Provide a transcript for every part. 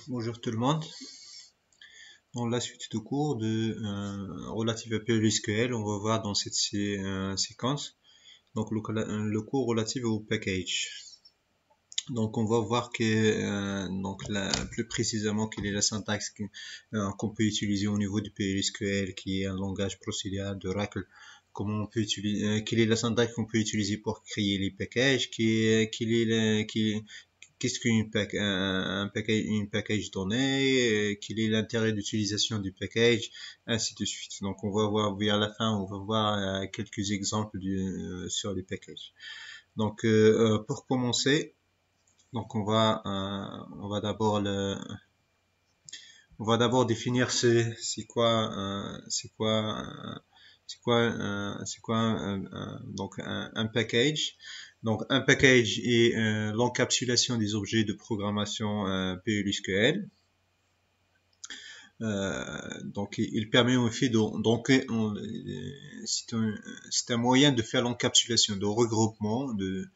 Bonjour tout le monde. Dans la suite de cours relative à PLSQL, on va voir dans cette séquence le cours relatif au package. Donc on va voir que plus précisément quelle est la syntaxe qu'on peut utiliser au niveau du PLSQL, qui est un langage procédural d'Oracle. Comment on peut utiliser, quelle est la syntaxe qu'on peut utiliser pour créer les packages, qu'est-ce une package donné, quel est l'intérêt d'utilisation du package, ainsi de suite. Donc on va voir vers la fin, on va voir quelques exemples sur les packages. Pour commencer, donc on va d'abord définir c'est quoi un package. Donc un package est l'encapsulation des objets de programmation PLSQL. Donc il permet en fait c'est un moyen de faire l'encapsulation, de regroupement de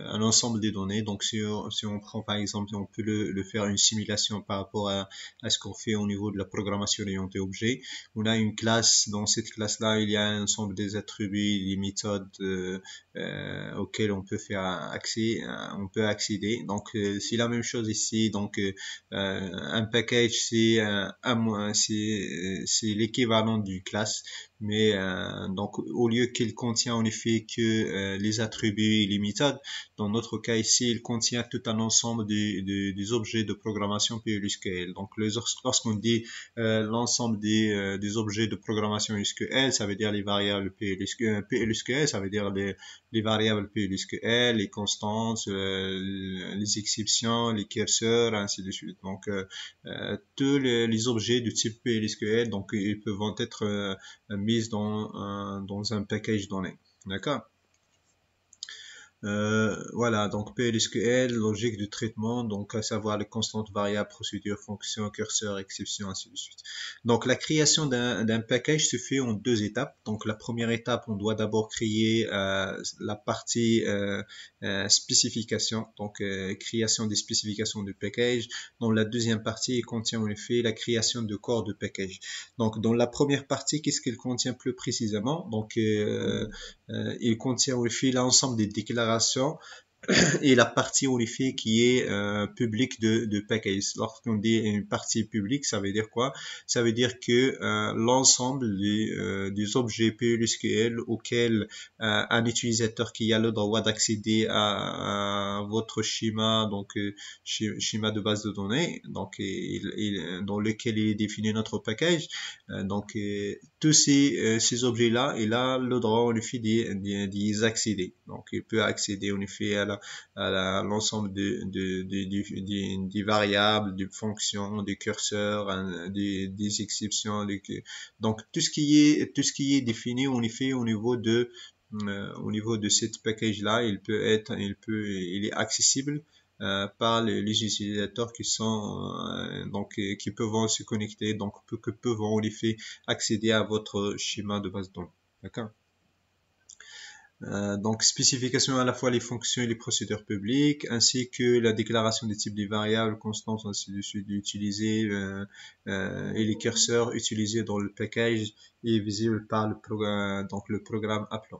un ensemble des données. Donc si on prend par exemple, on peut le faire une simulation par rapport à ce qu'on fait au niveau de la programmation orientée objet. On a une classe, dans cette classe-là, il y a un ensemble des attributs, des méthodes auxquelles on peut faire accès, on peut accéder. Donc c'est la même chose ici. Un package c'est l'équivalent d'une classe, mais donc au lieu qu'il contient en effet que les attributs et les méthodes, dans notre cas ici, il contient tout un ensemble des objets de programmation PLSQL. Donc lorsqu'on dit l'ensemble des objets de programmation SQL, ça veut dire les variables PLSQL, ça veut dire les variables PLSQL, les constantes, les exceptions, les curseurs, ainsi de suite. Donc tous les objets du type PLSQL, donc ils peuvent être mis dans un package donné. D'accord? Voilà, donc PLSQL, logique de traitement, donc à savoir les constantes, variables, procédures, fonctions, curseurs, exceptions, ainsi de suite. Donc la création d'un package se fait en deux étapes. Donc la première étape, on doit d'abord créer la partie spécification, donc création des spécifications du package. Dans la deuxième partie, il contient en effet la création de corps de package. Donc dans la première partie, qu'est-ce qu'il contient plus précisément? Il contient en effet l'ensemble des déclarations et la partie unifiée qui est publique de package. Lorsqu'on dit une partie publique, ça veut dire quoi? Ça veut dire que l'ensemble des objets PLSQL auxquels un utilisateur qui a le droit d'accéder à votre schéma, schéma de base de données, dans lequel il est défini notre package, tous ces objets-là, il a le droit en effet d'y accéder. Donc il peut accéder en effet à l'ensemble des variables, des fonctions, des curseurs, des exceptions. Donc tout ce qui est défini en effet au niveau de cette package là, il est accessible par les utilisateurs qui sont qui peuvent se connecter, que peuvent en effet accéder à votre schéma de base de données. D'accord? Donc spécification à la fois les fonctions et les procédures publiques, ainsi que la déclaration des types des variables, constantes, ainsi de suite utilisées, et les curseurs utilisés dans le package et visibles par le programme Apple.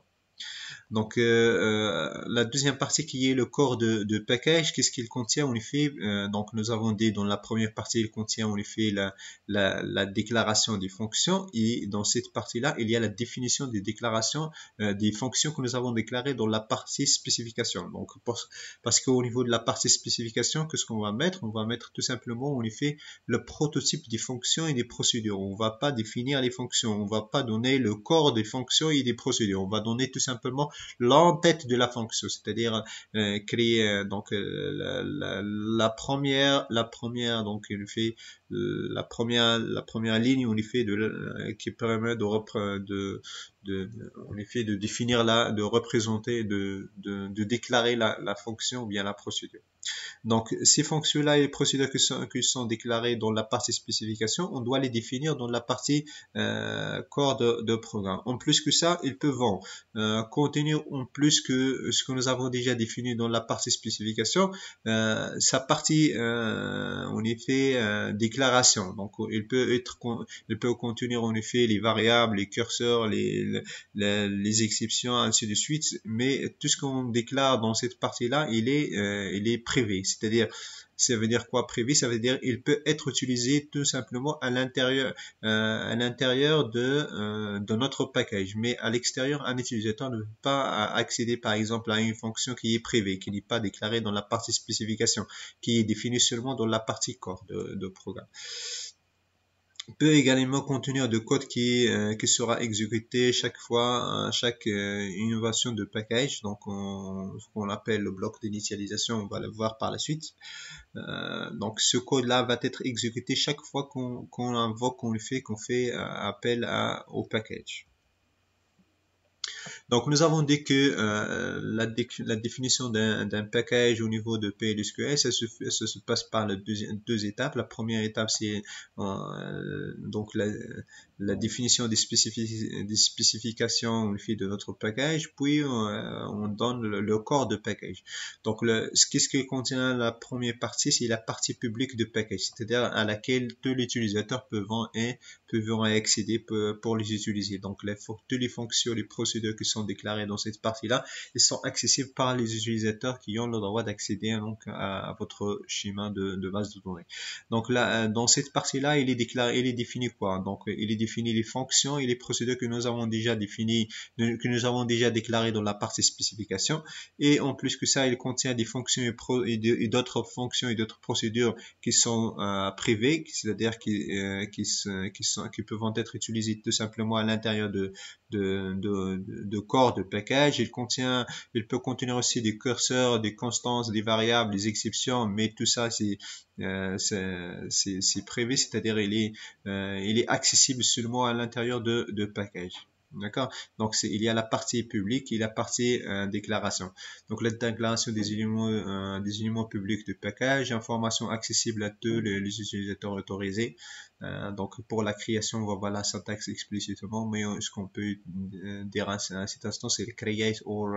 La deuxième partie qui est le corps de package, qu'est-ce qu'il contient en effet? Donc nous avons dit dans la première partie, il contient en effet la déclaration des fonctions, et dans cette partie-là, il y a la définition des déclarations des fonctions que nous avons déclarées dans la partie spécification. Donc parce qu'au niveau de la partie spécification, qu'est-ce qu'on va mettre? On va mettre tout simplement en effet le prototype des fonctions et des procédures. On va pas définir les fonctions, on va pas donner le corps des fonctions et des procédures. On va donner tout simplement l'entête de la fonction, c'est-à-dire créer la première donc il fait la première ligne en effet qui permet en effet de définir de représenter, de déclarer la fonction ou bien la procédure. Donc, ces fonctions-là et les procédures qui sont déclarées dans la partie spécification, on doit les définir dans la partie corps de programme. En plus que ça, ils peuvent contenir en plus que ce que nous avons déjà défini dans la partie spécification, sa partie en effet déclaration. Donc, il peut contenir en effet les variables, les curseurs, les exceptions, ainsi de suite. Mais tout ce qu'on déclare dans cette partie-là, il est privé. C'est-à-dire, ça veut dire quoi privé? Ça veut dire il peut être utilisé tout simplement à l'intérieur de notre package. Mais à l'extérieur, un utilisateur ne peut pas accéder par exemple à une fonction qui est privée, qui n'est pas déclarée dans la partie spécification, qui est définie seulement dans la partie corps de programme. Peut également contenir de code qui sera exécuté chaque fois, chaque innovation de package. Donc, ce qu'on appelle le bloc d'initialisation, on va le voir par la suite. Donc, ce code-là va être exécuté chaque fois qu'on invoque, qu'on fait appel au package. Donc, nous avons dit que la définition d'un package au niveau de PLSQL, ça se passe par deux étapes. La première étape, c'est donc la définition des spécifications de notre package, puis on donne le corps de package. Donc, qu'est-ce que contient la première partie? C'est la partie publique de package, c'est-à-dire à laquelle tous les utilisateurs peuvent accéder pour les utiliser. Donc, toutes les fonctions, les procédures qui sont déclarées dans cette partie-là, elles sont accessibles par les utilisateurs qui ont le droit d'accéder donc à votre schéma de base de données. Donc là, dans cette partie-là, il est défini quoi? Donc, il est défini les fonctions et les procédures que nous avons déjà définies, que nous avons déjà déclarées dans la partie spécification. Et en plus que ça, il contient des fonctions et d'autres fonctions et d'autres procédures qui sont privées, c'est-à-dire qui peuvent être utilisées tout simplement à l'intérieur de corps de package. Il peut contenir aussi des curseurs, des constances, des variables, des exceptions, mais tout ça c'est privé, c'est-à-dire il est accessible seulement à l'intérieur de package. D'accord? Donc, il y a la partie publique et la partie déclaration. Donc, la déclaration des éléments publics de package, information accessible à tous les utilisateurs autorisés. Donc, pour la création, on va voir la syntaxe explicitement, mais ce qu'on peut dire à cet instant, c'est le create or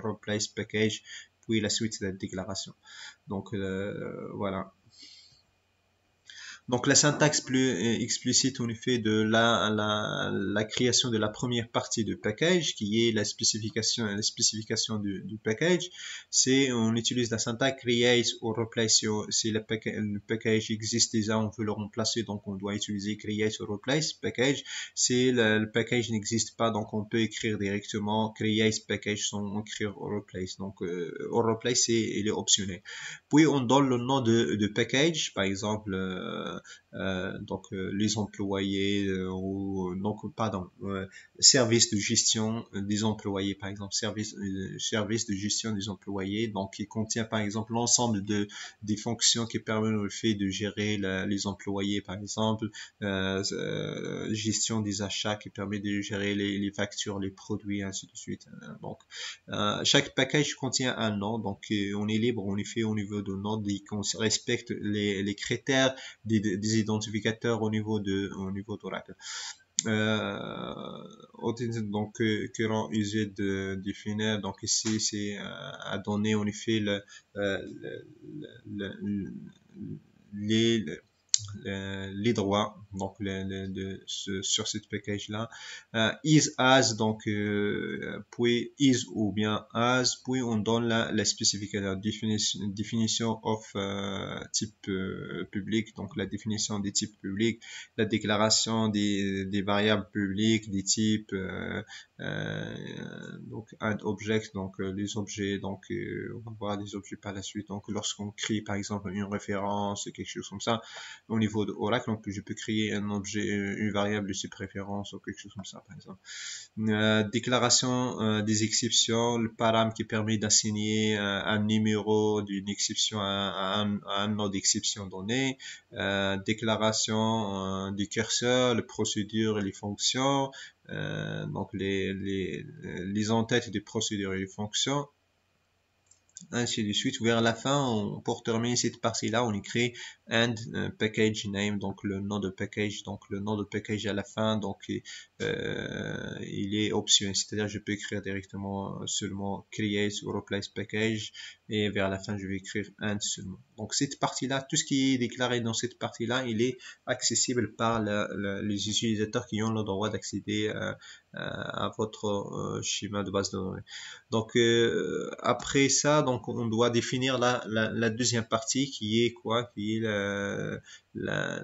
replace package, puis la suite de la déclaration. Donc, voilà. Donc la syntaxe plus explicite en effet de la création de la première partie de package qui est la spécification du package, c'est on utilise la syntaxe create ou replace. Si le package existe déjà, on veut le remplacer, donc on doit utiliser create ou replace package. Si le package n'existe pas, donc on peut écrire directement create package sans écrire replace. Donc replace il est optionnel. Puis on donne le nom de package, par exemple donc les employés ou donc pardon service de gestion des employés, par exemple service de gestion des employés, donc qui contient par exemple l'ensemble des fonctions qui permettent le fait de gérer les employés, par exemple gestion des achats qui permet de gérer les factures, les produits, ainsi de suite. Donc chaque package contient un nom, donc on est libre en effet au niveau de nom, qu'on respecte les critères des identificateurs au niveau d'Oracle. Donc que l'on use de définir, donc ici c'est à donner en effet les droits donc sur cette package là, is as, donc puis is ou bien as, puis on donne la spécification définition of type public, donc la définition des types publics, la déclaration des variables publiques, des types donc add object, donc les objets, donc on va voir des objets par la suite. Donc lorsqu'on crée par exemple une référence, quelque chose comme ça au niveau de Oracle, donc je peux créer un objet, une variable de ses préférences ou quelque chose comme ça par exemple. Déclaration des exceptions, le param qui permet d'assigner un numéro d'une exception à un nom d'exception donné, déclaration du curseur, les procédures et les fonctions, donc les en-têtes des procédures et des fonctions. ainsi de suite. Vers la fin, pour terminer cette partie-là, on écrit and package name, donc le nom de package, donc le nom de package à la fin, donc il est optionnel, c'est-à-dire je peux écrire directement seulement create ou replace package, et vers la fin je vais écrire and seulement. Donc cette partie-là, tout ce qui est déclaré dans cette partie-là, il est accessible par les utilisateurs qui ont le droit d'accéder à votre schéma de base de données. Donc après ça, donc on doit définir la deuxième partie qui est quoi? Qui est la,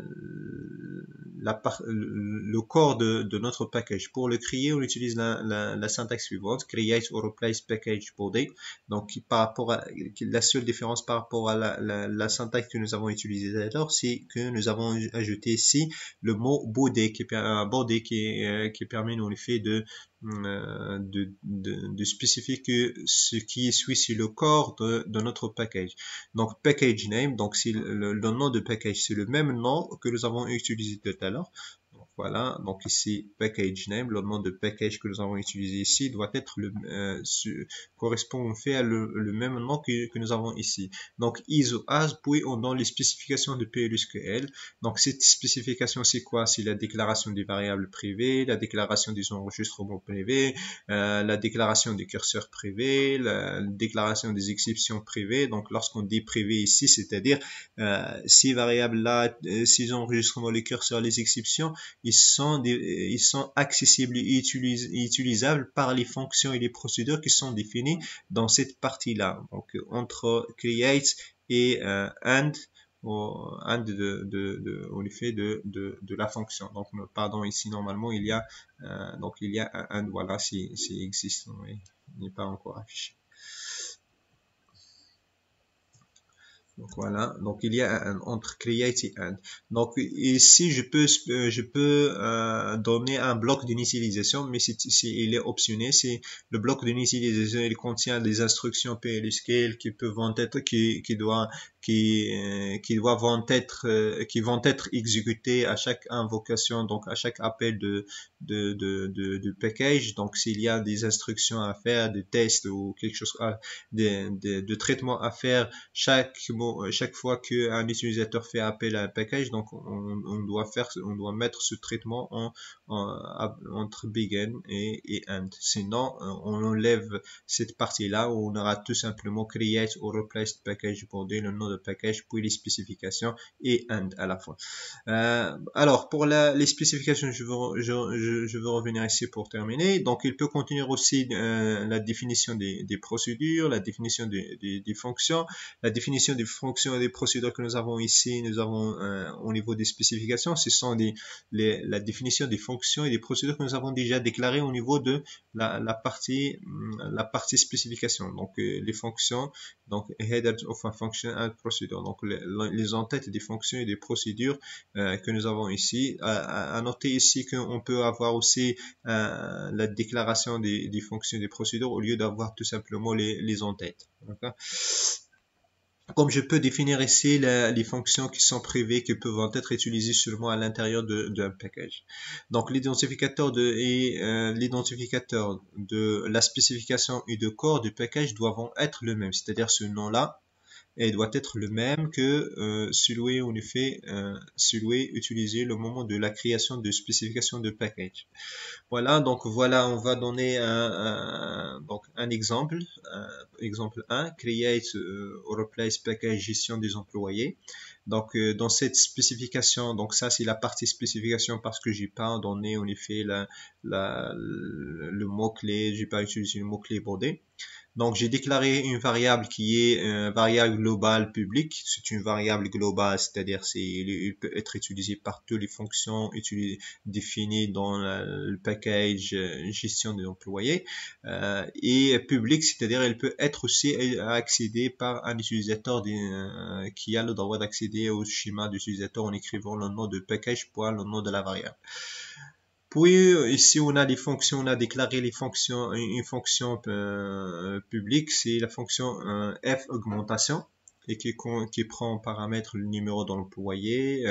le corps de notre package. Pour le créer, on utilise la syntaxe suivante, create or replace package body. Donc par rapport à la seule différence par rapport à la syntaxe que nous avons utilisée d'alors, c'est que nous avons ajouté ici le mot body qui permet en effet de spécifier que ce qui suit c'est le corps de notre package. Donc package name, donc c'est le nom de package, c'est le même nom que nous avons utilisé tout à l'heure. Voilà, donc ici package name, le nom de package que nous avons utilisé ici doit être correspond en fait à le même nom que nous avons ici. Donc ISO as, puis on donne les spécifications de PLSQL. Donc cette spécification c'est quoi? C'est la déclaration des variables privées, la déclaration des enregistrements privés, la déclaration des curseurs privés, la déclaration des exceptions privées. Donc lorsqu'on dit privé ici, c'est-à-dire ces variables là, ces enregistrements, les curseurs, les exceptions, ils sont accessibles et utilisables par les fonctions et les procédures qui sont définies dans cette partie-là. Donc, entre create et and, en effet de la fonction. Donc, pardon, ici, normalement, il y a un and, voilà, c'est existe, mais il n'est pas encore affiché. Donc voilà, donc il y a un entre create et and. Donc ici je peux donner un bloc d'initialisation, mais il est optionné. C'est le bloc d'initialisation, il contient des instructions PLSQL qui peuvent être qui doivent être exécutées à chaque invocation, donc à chaque appel de package. Donc s'il y a des instructions à faire, des tests ou quelque chose, de traitement à faire chaque fois qu'un utilisateur fait appel à un package, donc on doit mettre ce traitement entre begin et end. Sinon, on enlève cette partie-là où on aura tout simplement create or replace package body, le nom de package, puis les spécifications et end à la fin. Alors pour les spécifications, je veux revenir ici pour terminer. Donc il peut contenir aussi la définition des procédures, la définition des fonctions, la définition des fonctions et des procédures que nous avons ici, nous avons au niveau des spécifications, ce sont la définition des fonctions et des procédures que nous avons déjà déclarées au niveau de la partie spécification. Donc les fonctions, donc header of a function and procedure, donc les entêtes des fonctions et des procédures que nous avons ici. À noter ici qu'on peut avoir aussi la déclaration des fonctions et des procédures au lieu d'avoir tout simplement les entêtes. Comme je peux définir ici les fonctions qui sont privées, qui peuvent être utilisées seulement à l'intérieur d'un package. Donc l'identificateur de la spécification et de corps du package doivent être le même, c'est-à-dire ce nom-là et doit être le même que celui en effet celui utilisé le moment de la création de spécification de package. Voilà, donc voilà, on va donner donc un exemple. Exemple 1, create or replace package gestion des employés. Donc dans cette spécification, donc ça c'est la partie spécification parce que j'ai pas donné en effet le mot-clé, j'ai pas utilisé le mot-clé body. Donc, j'ai déclaré une variable qui est variable globale publique. C'est une variable globale, c'est-à-dire il peut être utilisé par toutes les fonctions définies dans le package gestion des employés. Et public, c'est-à-dire elle peut être aussi accédée par un utilisateur qui a le droit d'accéder au schéma d'utilisateur en écrivant le nom de package pour le nom de la variable. Puis ici on a des fonctions, on a déclaré les fonctions, une fonction publique, c'est la fonction f augmentation. et qui prend en paramètre le numéro d'employé,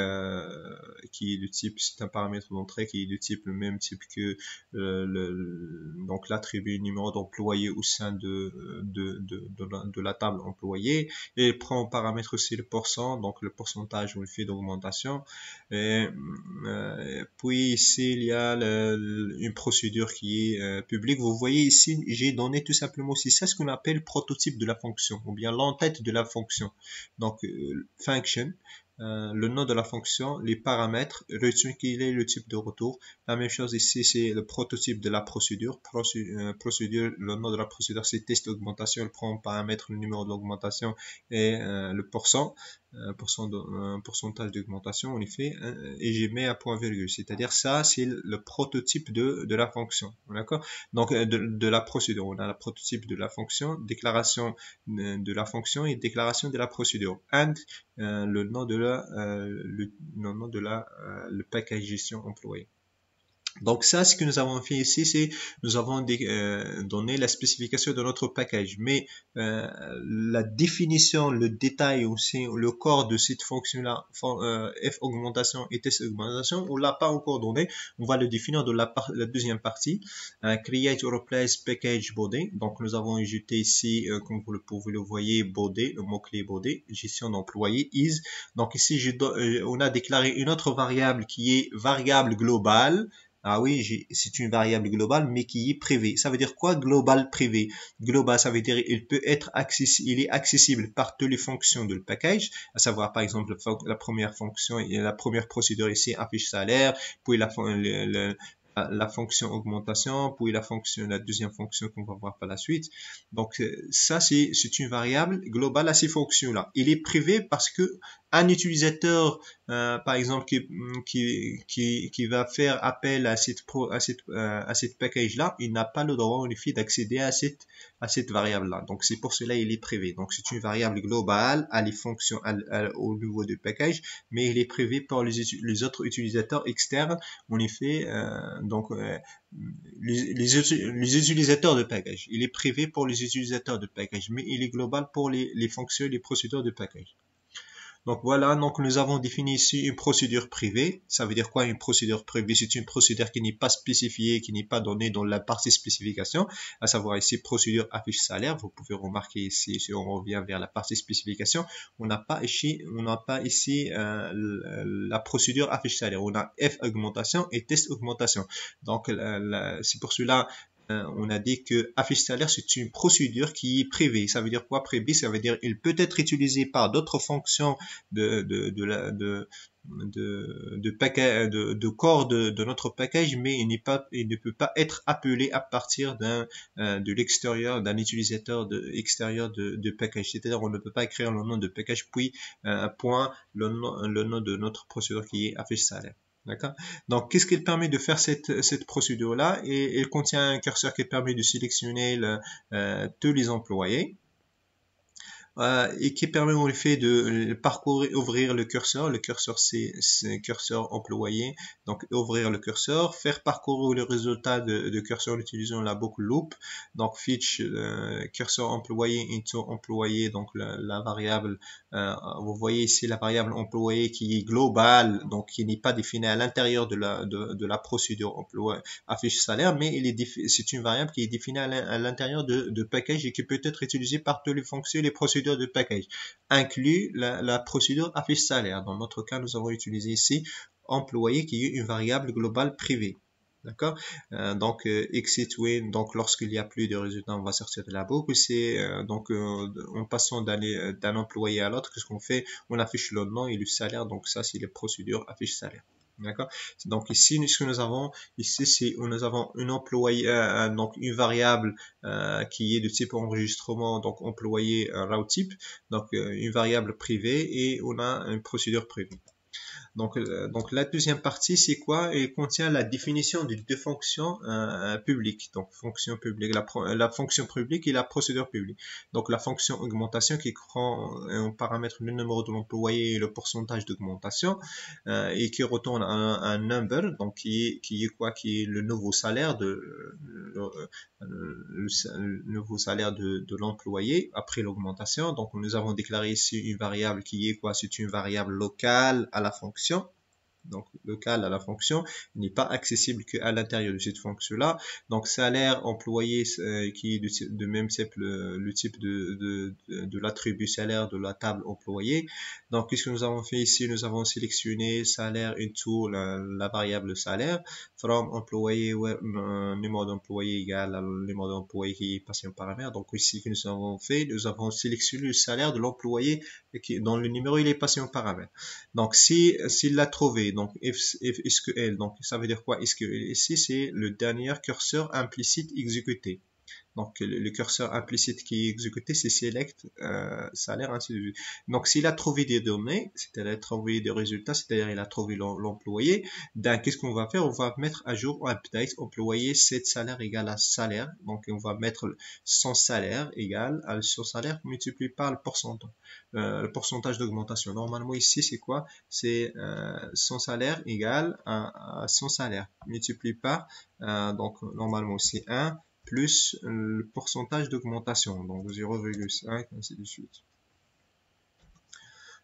qui est de type, c'est un paramètre d'entrée qui est de type le même type que donc l'attribut numéro d'employé au sein de la table employé, et il prend en paramètre aussi le pourcent, donc le pourcentage où il fait d'augmentation. Et puis ici il y a une procédure qui est publique. Vous voyez ici j'ai donné tout simplement aussi ça, ce qu'on appelle prototype de la fonction ou bien l'entête de la fonction. Donc function, le nom de la fonction, les paramètres, quel est le type de retour. La même chose ici, c'est le prototype de la procédure. Procédure, le nom de la procédure, c'est test augmentation. Elle prend en paramètre le numéro de l'augmentation et le pourcentage d'augmentation, en effet, et j'ai mis un point virgule. C'est-à-dire ça, c'est le prototype de la fonction. D'accord? Donc, de la procédure. On a le prototype de la fonction, déclaration de la fonction et déclaration de la procédure. And le nom de le package gestion employé. Donc ça, ce que nous avons fait ici, c'est nous avons donné la spécification de notre package, mais la définition, le détail aussi, le corps de cette fonction-là, f augmentation et test augmentation, on l'a pas encore donné. On va le définir dans la deuxième partie. Create or replace package body. Donc nous avons ajouté ici, comme vous le pouvez le voir, body, le mot-clé body, gestion d'employé is. Donc ici, on a déclaré une autre variable qui est variable globale. Ah oui, c'est une variable globale, mais qui est privée. Ça veut dire quoi, global privé? Global, ça veut dire il peut être il est accessible par toutes les fonctions de le package, à savoir par exemple la première fonction et la première procédure ici affiche salaire, puis la fonction augmentation, puis la deuxième fonction qu'on va voir par la suite. Donc ça, c'est une variable globale à ces fonctions-là. Il est privé parce que un utilisateur, par exemple, qui va faire appel à cette package-là, il n'a pas le droit en effet d'accéder à cette variable-là. Donc c'est pour cela il est privé. Donc c'est une variable globale à les fonctions au niveau du package, mais il est privé par les autres utilisateurs externes. En effet, donc les utilisateurs de package. Il est privé pour les utilisateurs de package, mais il est global pour les fonctions, les procédures de package. Donc voilà, donc nous avons défini ici une procédure privée. Ça veut dire quoi une procédure privée? C'est une procédure qui n'est pas spécifiée, qui n'est pas donnée dans la partie spécification, à savoir ici procédure affiche salaire. Vous pouvez remarquer ici, si on revient vers la partie spécification, on n'a pas ici la procédure affiche salaire. On a F augmentation et test augmentation. Donc c'est pour cela on a dit que affiche salaire, c'est une procédure qui est privée. Ça veut dire quoi privée? Ça veut dire il peut être utilisé par d'autres fonctions de corps de notre package, mais il ne peut pas être appelé à partir de l'extérieur, d'un utilisateur extérieur de package. C'est-à-dire on ne peut pas écrire le nom de package puis point le nom de notre procédure qui est affiche salaire. D'accord. Donc, qu'est-ce qu'il permet de faire cette procédure-là? Et elle contient un curseur qui permet de sélectionner tous les employés. Et qui permet en effet de parcourir, ouvrir le curseur. Le curseur, c'est curseur employé. Donc, ouvrir le curseur, faire parcourir le résultat de curseur en utilisant la boucle loop. Donc, fetch curseur employé into employé. Donc, la variable, vous voyez ici la variable employé qui est globale, donc qui n'est pas définie à l'intérieur de la procédure employé affiche salaire, mais c'est une variable qui est définie à l'intérieur de package et qui peut être utilisée par toutes les fonctions et les procédures de package, inclut la procédure affiche salaire. Dans notre cas, nous avons utilisé ici employé qui est une variable globale privée. D'accord. Donc exit win. Donc lorsqu'il n'y a plus de résultats, on va sortir de la boucle. C'est donc en passant d'un employé à l'autre, qu'est-ce qu'on fait? On affiche le nom et le salaire. Donc ça, c'est les procédures affiche salaire. D'accord. Donc ici, ce que nous avons ici, c'est nous avons un employé, donc une variable qui est de type enregistrement, donc employé route type, donc une variable privée et on a une procédure privée. Donc la deuxième partie, c'est quoi? Elle contient la définition des deux fonctions publiques. Donc fonction publique, la fonction publique et la procédure publique. Donc la fonction augmentation qui prend en paramètre le numéro de l'employé et le pourcentage d'augmentation et qui retourne un number, donc qui est quoi? Qui est le nouveau salaire le nouveau salaire de l'employé après l'augmentation. Donc nous avons déclaré ici une variable qui est quoi? C'est une variable locale à la fonction. Donc local à la fonction n'est pas accessible qu'à l'intérieur de cette fonction-là. Donc salaire employé qui est de même type le type de l'attribut salaire de la table employé. Donc qu'est-ce que nous avons fait ici? Nous avons sélectionné salaire into la variable salaire from employé numéro d'employé égal à numéro d'employé qui est passé en paramètre. Donc ici que nous avons fait, nous avons sélectionné le salaire de l'employé dont le numéro il est passé en paramètre. Donc s'il l'a trouvé, donc if SQL, donc ça veut dire quoi? SQL ici c'est le dernier curseur implicite exécuté. Donc le curseur implicite qui est exécuté, c'est select, salaire, ainsi de suite. Donc s'il a trouvé des données, c'est-à-dire trouvé des résultats, c'est-à-dire il a trouvé l'employé, ben qu'est-ce qu'on va faire? On va mettre à jour update employé 7 salaire égale à salaire. Donc on va mettre son salaire égal à son salaire multiplié par le pourcentage d'augmentation. Normalement ici c'est quoi? C'est son salaire égal à son salaire multiplié par donc normalement c'est 1 plus le pourcentage d'augmentation, donc 0,5, ainsi de suite.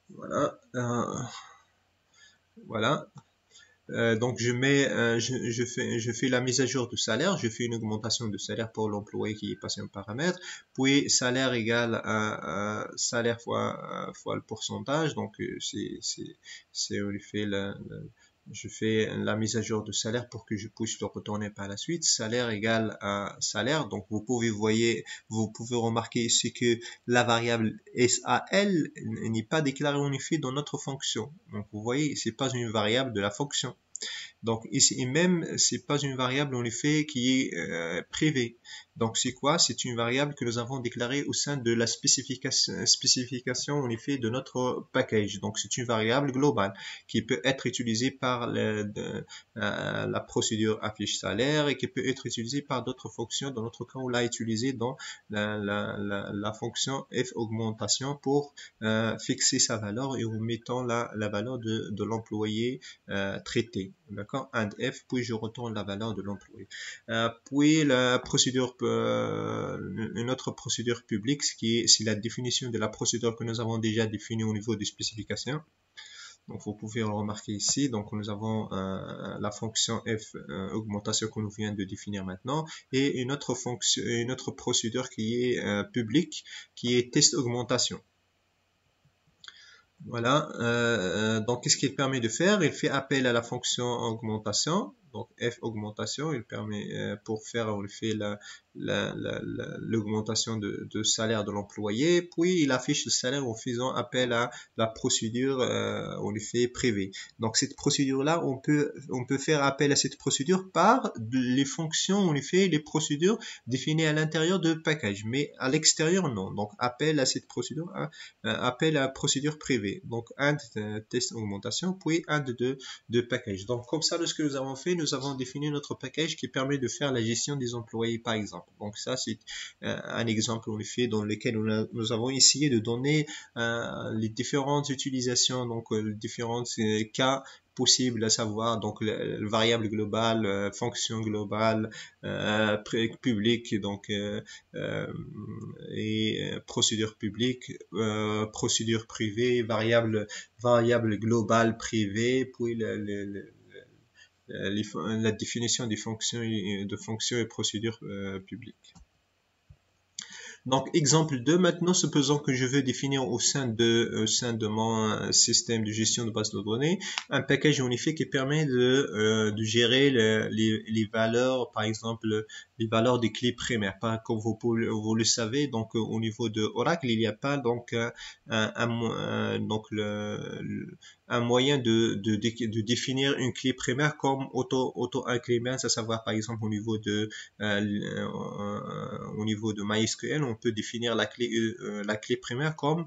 Voilà. Voilà. Donc je fais la mise à jour du salaire, je fais une augmentation de salaire pour l'employé qui est passé en paramètre, puis salaire égal à salaire fois le pourcentage, donc on lui fait je fais la mise à jour de salaire pour que je puisse le retourner par la suite. Salaire égal à salaire. Donc, vous pouvez remarquer ici que la variable SAL n'est pas déclarée en effet dans notre fonction. Donc, vous voyez, c'est pas une variable de la fonction. Donc ici et même c'est pas une variable en effet qui est privée. Donc c'est quoi? C'est une variable que nous avons déclarée au sein de la spécification en effet de notre package. Donc c'est une variable globale qui peut être utilisée par la procédure affiche salaire et qui peut être utilisée par d'autres fonctions. Dans notre cas, on l'a utilisée dans la fonction f augmentation pour fixer sa valeur et en mettant la valeur de l'employé traité. D'accord, and f, puis je retourne la valeur de l'employé. Puis la procédure, une autre procédure publique, c'est la définition de la procédure que nous avons déjà définie au niveau des spécifications. Donc vous pouvez le remarquer ici. Donc nous avons la fonction f augmentation que nous venons de définir maintenant et une autre fonction, une autre procédure qui est publique, qui est test augmentation. Voilà, donc qu'est-ce qu'il permet de faire? Il fait appel à la fonction augmentation, donc f augmentation, il permet pour faire on fait l'augmentation de salaire de l'employé, puis il affiche le salaire en faisant appel à la procédure on fait privée. Donc cette procédure là, on peut faire appel à cette procédure par les fonctions on fait les procédures définies à l'intérieur de package, mais à l'extérieur non. Donc appel à cette procédure, appel à la procédure privée. Donc and test augmentation, puis and de package. Donc comme ça, lorsque nous avons fait, nous avons défini notre package qui permet de faire la gestion des employés par exemple. Donc ça c'est un exemple en effet dans lequel nous avons essayé de donner les différentes utilisations, donc les différents cas possibles, à savoir donc la variable globale, fonction globale, publique, donc et procédure publique, procédure privée, variable globale privée, puis la définition des fonctions et procédures publiques. Donc, exemple 2, maintenant, supposons que je veux définir au sein de mon système de gestion de base de données, un package en effet qui permet de gérer les valeurs, par exemple, les valeurs des clés primaires. Comme vous le savez, donc au niveau de Oracle, il n'y a pas donc un moyen de définir une clé primaire comme auto-increment, à savoir par exemple au niveau de MySQL, on peut définir la clé primaire comme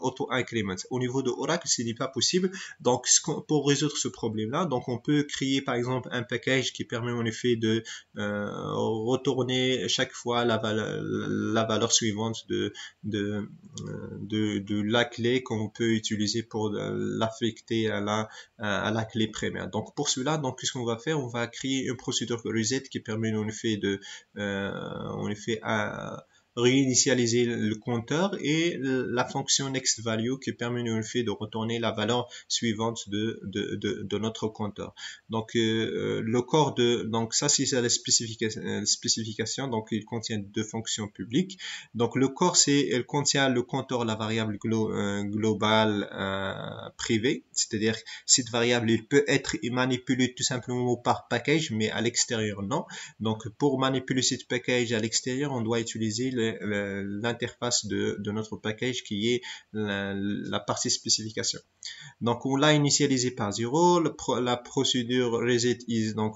auto-increment. Au niveau de Oracle, ce n'est pas possible. Donc, pour résoudre ce problème-là, donc on peut créer par exemple un package qui permet en effet de retourner chaque fois la valeur suivante de la clé qu'on peut utiliser pour l'affecter à la clé primaire. Donc pour cela, donc qu'est-ce qu'on va faire? On va créer une procédure reset qui permet en effet de réinitialiser le compteur et la fonction next value qui permet en effet de retourner la valeur suivante de notre compteur. Donc le corps donc ça c'est la spécification, donc il contient deux fonctions publiques. Donc le corps elle contient le compteur, la variable globale privée, c'est-à-dire cette variable il peut être manipulée tout simplement par package, mais à l'extérieur non. Donc pour manipuler cette package à l'extérieur, on doit utiliser l'interface de notre package qui est la partie spécification. Donc on l'a initialisé par 0, la procédure reset is, donc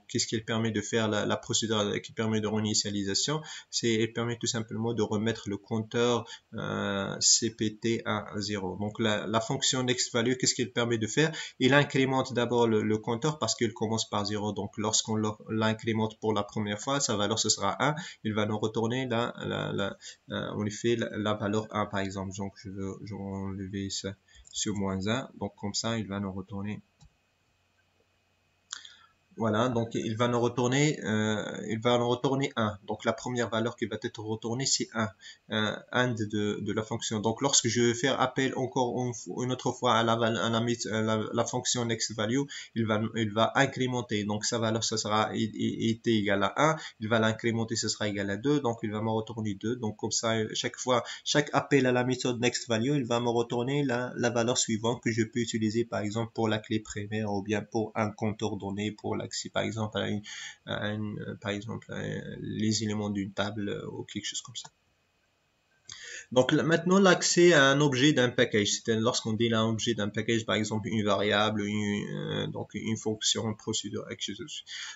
qu'est-ce qu'elle permet de faire? La procédure qui permet de réinitialisation, elle permet tout simplement de remettre le compteur CPT à 0. Donc la fonction next value, qu'est-ce qu'elle permet de faire? Il incrémente d'abord le compteur parce qu'il commence par 0. Donc lorsqu'on l'incrémente pour la première fois, sa valeur ce sera 1. Il va nous retourner en effet la valeur 1 par exemple. Donc je vais enlever ça sur -1. Donc comme ça, il va nous retourner. Voilà, donc il va nous retourner 1. Donc la première valeur qui va être retournée, c'est 1. And de la fonction. Donc lorsque je vais faire appel encore une autre fois à la fonction next value, il va incrémenter. Donc sa valeur, ça sera était égal à 1. Il va l'incrémenter, ce sera égal à 2. Donc il va me retourner 2. Donc comme ça, chaque appel à la méthode next value, il va me retourner la valeur suivante que je peux utiliser par exemple pour la clé primaire ou bien pour un compteur donné pour l'accès par exemple les éléments d'une table ou quelque chose comme ça. Donc maintenant l'accès à un objet d'un package, c'est lorsqu'on dit un objet d'un package, par exemple une variable, donc une fonction, une procédure, etc.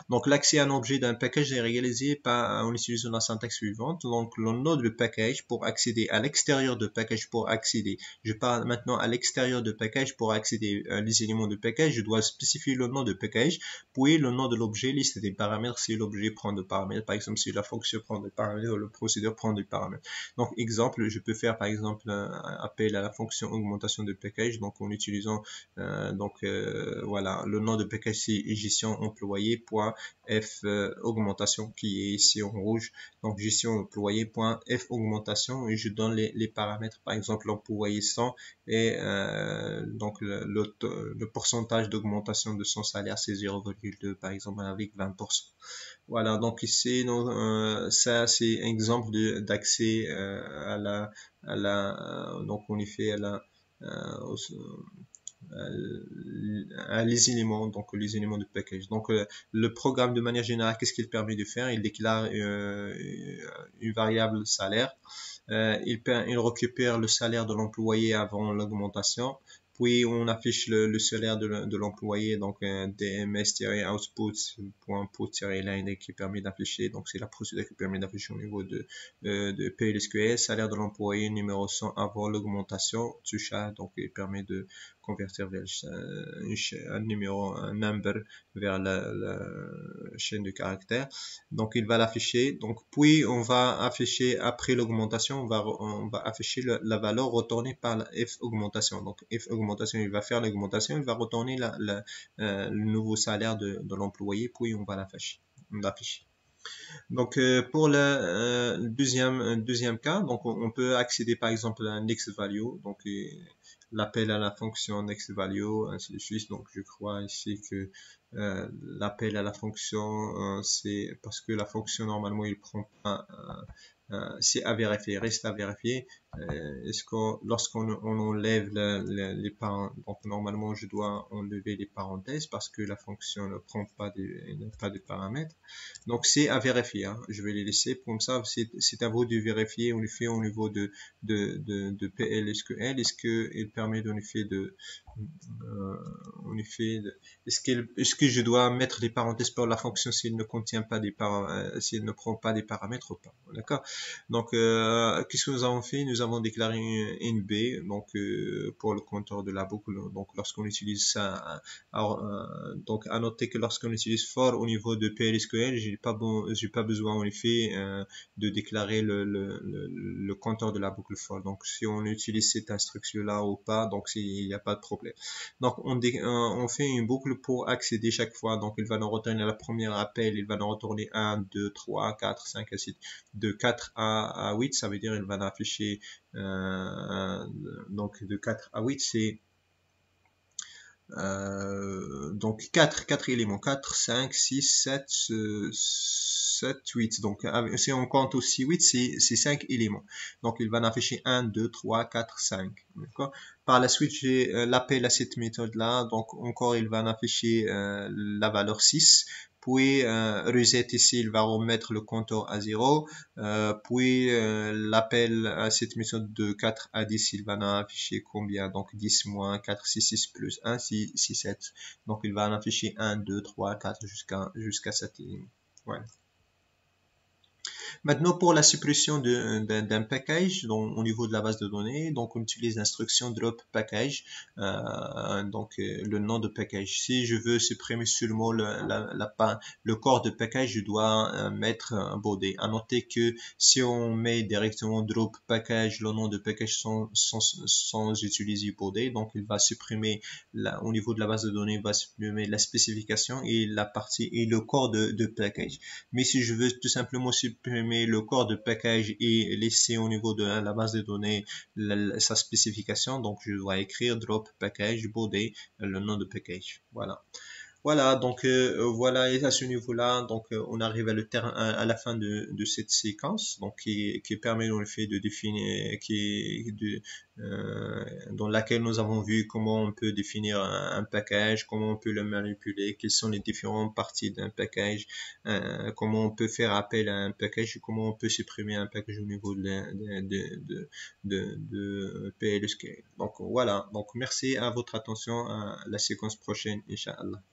Donc l'accès à un objet d'un package est réalisé en utilisant la syntaxe suivante. Donc le nom de package pour accéder à l'extérieur de package pour accéder. Je parle maintenant à l'extérieur de package pour accéder les éléments de package. Je dois spécifier le nom de package, puis le nom de l'objet, liste des paramètres si l'objet prend des paramètres. Par exemple si la fonction prend des paramètres ou le procédure prend des paramètres. Donc exemple, je peux faire par exemple un appel à la fonction augmentation de package, donc en utilisant voilà, le nom de package c'est gestion employé.f augmentation qui est ici en rouge. Donc gestion employé.f augmentation et je donne les paramètres, par exemple l'employé 100 et donc le pourcentage d'augmentation de son salaire c'est 0,2 par exemple avec 20%. Voilà, donc ici ça c'est un exemple d'accès donc on y fait les éléments, donc les éléments du package. Donc le programme de manière générale, qu'est-ce qu'il permet de faire? Il déclare une variable salaire. Il récupère le salaire de l'employé avant l'augmentation. Puis on affiche le salaire de l'employé, donc dms-output.put-line qui permet d'afficher, donc c'est la procédure qui permet d'afficher au niveau de PLSQL, salaire de l'employé numéro 100 avant l'augmentation, toucha, donc il permet de convertir vers un number vers la chaîne de caractères. Donc il va l'afficher. Donc puis on va afficher après l'augmentation, on va afficher la valeur retournée par la f augmentation. Donc f augmentation, il va faire l'augmentation, il va retourner le nouveau salaire de l'employé, puis on va l'afficher. Donc pour le deuxième cas, donc on peut accéder par exemple à un next value, donc l'appel à la fonction next value, ainsi de suite. Donc je crois ici que l'appel à la fonction c'est parce que la fonction normalement il prend pas c'est à vérifier, reste à vérifier. est-ce que lorsqu'on enlève les parenthèses, donc normalement je dois enlever les parenthèses parce que la fonction ne prend pas pas de paramètres. Donc c'est à vérifier, hein. Je vais les laisser comme ça. C'est à vous de vérifier. On le fait au niveau de PLSQL. Est-ce que il permet d'en effet euh, en effet est-ce que je dois mettre des parenthèses pour la fonction s'il ne contient pas s'il ne prend pas des paramètres ou pas. D'accord? Donc, qu'est-ce que nous avons fait? Nous avons déclaré une B, donc pour le compteur de la boucle. Donc, lorsqu'on utilise ça, alors, donc à noter que lorsqu'on utilise for au niveau de PLSQL, j'ai pas besoin en effet de déclarer le compteur de la boucle for. Donc, si on utilise cette instruction-là ou pas, donc il n'y a pas de problème. Donc, on fait une boucle pour accéder chaque fois. Donc, il va nous retourner la première appel, il va nous retourner 1, 2, 3, 4, 5, ainsi de 4 à 8, ça veut dire il va afficher donc de 4 à 8, c'est donc 4 éléments, 4, 5, 6, 7, 8. Donc si on compte aussi 8, c'est 5 éléments. Donc il va afficher 1, 2, 3, 4, 5. D'accord? Par la suite, j'ai l'appel à cette méthode-là. Donc encore, il va afficher la valeur 6. Puis reset ici, il va remettre le compteur à 0. Puis l'appel à cette méthode de 4 à 10, il va afficher combien? Donc 10 moins 4, 6 plus 1, 6, 7. Donc il va afficher 1, 2, 3, 4 jusqu'à 7. Voilà. Maintenant, pour la suppression d'un package au niveau de la base de données, donc on utilise l'instruction drop package, le nom de package. Si je veux supprimer seulement le corps de package, je dois mettre un body. À noter que si on met directement drop package, le nom de package sans utiliser body, donc il va supprimer au niveau de la base de données, il va supprimer la spécification et la partie et le corps de package. Mais si je veux tout simplement supprimer le corps de package et laisser au niveau de la base de données sa spécification, donc je dois écrire drop package body, le nom de package. Voilà. Voilà, donc voilà, et à ce niveau-là, donc on arrive à la fin de cette séquence, donc qui permet dans le fait de définir, dans laquelle nous avons vu comment on peut définir un package, comment on peut le manipuler, quelles sont les différentes parties d'un package, comment on peut faire appel à un package, et comment on peut supprimer un package au niveau de PLSQL. Donc voilà, donc merci à votre attention, à la séquence prochaine, Inch'Allah.